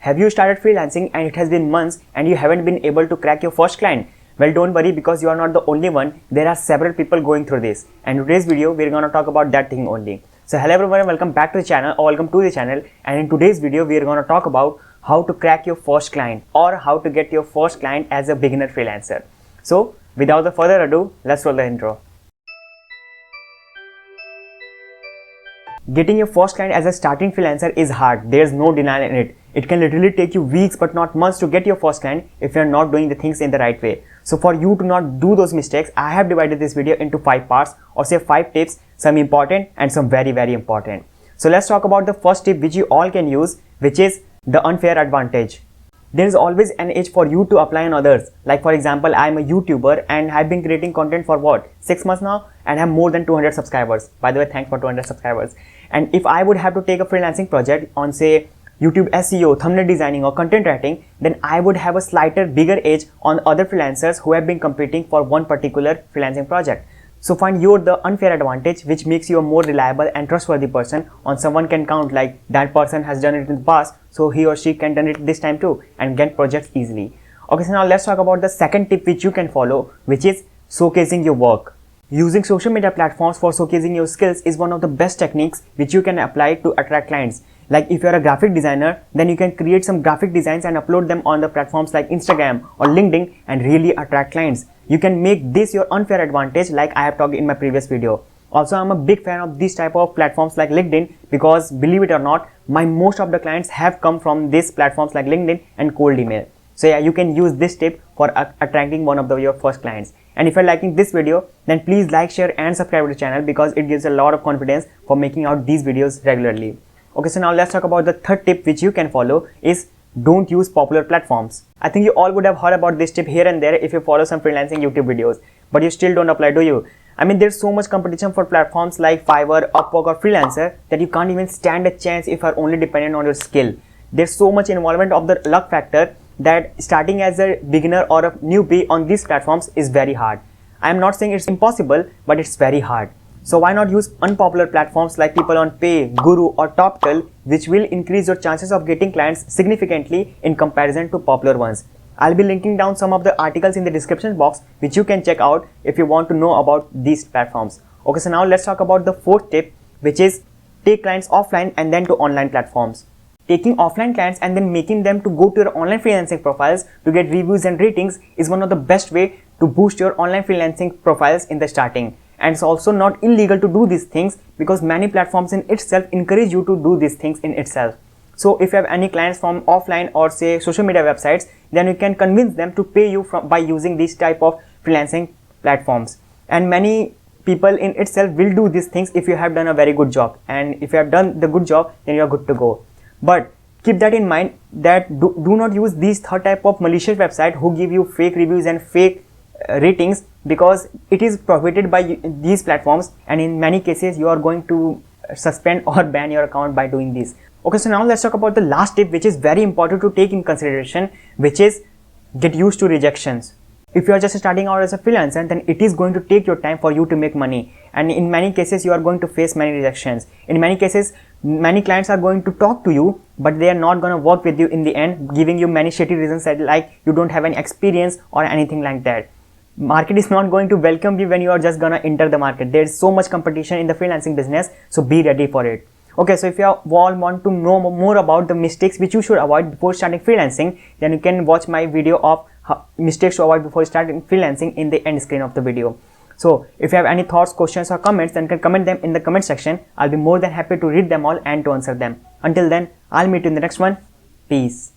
Have you started freelancing and it has been months and you haven't been able to crack your first client? Well, don't worry, because you are not the only one. There are several people going through this, and in today's video we're going to talk about that thing only. So hello everyone, welcome back to the channel, or welcome to the channel. And in today's video we're going to talk about how to crack your first client or how to get your first client as a beginner freelancer. So without the further ado, let's roll the intro. Getting your first client as a starting freelancer is hard. There's no denial in it. It can literally take you weeks but not months to get your first client if you're not doing the things in the right way. So for you to not do those mistakes, I have divided this video into 5 parts, or say 5 tips, some important and some very important. So let's talk about the first tip which you all can use, which is the unfair advantage. There is always an edge for you to apply on others. Like for example, I'm a YouTuber and I've been creating content for what, 6 months now, and have more than 200 subscribers. By the way, thanks for 200 subscribers. And if I would have to take a freelancing project on say YouTube SEO, thumbnail designing or content writing, then I would have a slighter bigger edge on other freelancers who have been competing for one particular freelancing project. So find the unfair advantage which makes you a more reliable and trustworthy person on someone can count, like that person has done it in the past, so he or she can done it this time too and get projects easily. Okay, so now let's talk about the second tip which you can follow, which is showcasing your work. Using social media platforms for showcasing your skills is one of the best techniques which you can apply to attract clients. Like if you're a graphic designer, then you can create some graphic designs and upload them on the platforms like Instagram or LinkedIn and really attract clients. You can make this your unfair advantage, like I have talked in my previous video. Also, I'm a big fan of this type of platforms like LinkedIn because believe it or not, most of the clients have come from these platforms like LinkedIn and cold email. So yeah, you can use this tip for attracting one of your first clients. And if you're liking this video, then please like, share and subscribe to the channel because it gives a lot of confidence for making out these videos regularly. Okay, so now let's talk about the third tip which you can follow is don't use popular platforms. I think you all would have heard about this tip here and there if you follow some freelancing YouTube videos, but you still don't apply, do you? I mean, there's so much competition for platforms like Fiverr, Upwork or Freelancer that you can't even stand a chance if you are only dependent on your skill. There's so much involvement of the luck factor that starting as a beginner or a newbie on these platforms is very hard. I am not saying it's impossible, but it's very hard. So why not use unpopular platforms like People on Pay, Guru or TopTal, which will increase your chances of getting clients significantly in comparison to popular ones. I'll be linking down some of the articles in the description box which you can check out if you want to know about these platforms. Okay, so now let's talk about the fourth tip, which is take clients offline and then to online platforms. Taking offline clients and then making them to go to your online freelancing profiles to get reviews and ratings is one of the best way to boost your online freelancing profiles in the starting. And it's also not illegal to do these things because many platforms in itself encourage you to do these things in itself. So if you have any clients from offline or say social media websites, then you can convince them to pay you by using this type of freelancing platforms. And many people in itself will do these things if you have done a very good job. And if you have done the good job, then you are good to go. But keep that in mind that do not use these third type of malicious website who give you fake reviews and fake ratings, because it is prohibited by these platforms and in many cases you are going to suspend or ban your account by doing this. Okay, so now let's talk about the last tip which is very important to take in consideration, which is get used to rejections. If you are just starting out as a freelancer, then it is going to take your time for you to make money, and in many cases you are going to face many rejections. In many cases many clients are going to talk to you, but they are not going to work with you in the end, giving you many shitty reasons like you don't have any experience or anything like that. Market is not going to welcome you when you are just gonna enter the market. There is so much competition in the freelancing business, so be ready for it. Okay, so if you all want to know more about the mistakes which you should avoid before starting freelancing, then you can watch my video of mistakes to avoid before starting freelancing in the end screen of the video. So if you have any thoughts, questions or comments, then you can comment them in the comment section. I'll be more than happy to read them all and to answer them. Until then, I'll meet you in the next one. Peace.